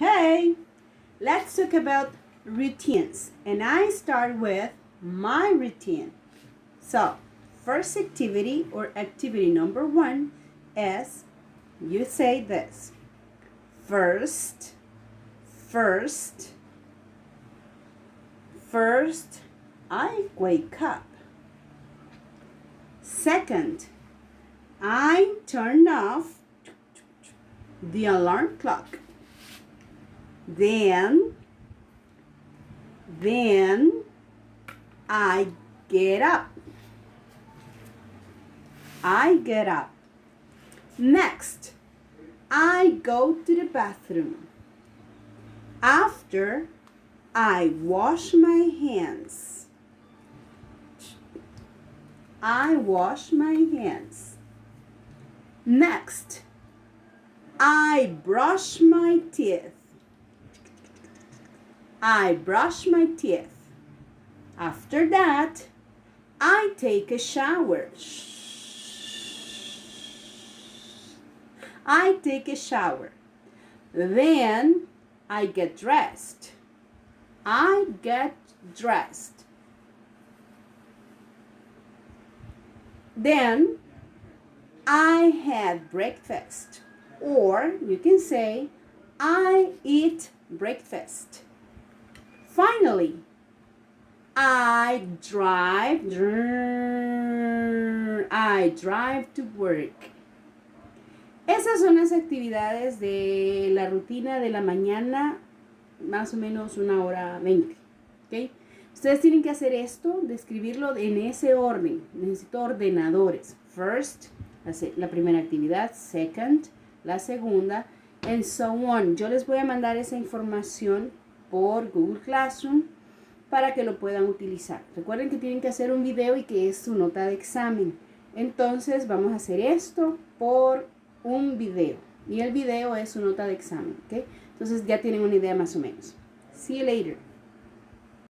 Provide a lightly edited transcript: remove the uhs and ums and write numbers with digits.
Hey, let's talk about routines. And I start with my routine. So, first activity or activity number 1 is you say this. First, I wake up. Second, I turn off the alarm clock. Then I get up. Next, I go to the bathroom. After, I wash my hands. Next, I brush my teeth. After that, I take a shower. Then I get dressed. Then I have breakfast. Or you can say, I eat breakfast. Finally, I drive to work. Esas son las actividades de la rutina de la mañana, más o menos 1:20, ¿ok? Ustedes tienen que hacer esto, describirlo en ese orden. Necesito ordenadores. First, la primera actividad. Second, la segunda, and so on. Yo les voy a mandar esa información por Google Classroom para que lo puedan utilizar. Recuerden que tienen que hacer un video y que es su nota de examen. Entonces vamos a hacer esto por un video. Y el video es su nota de examen, ¿ok? Entonces ya tienen una idea más o menos. See you later.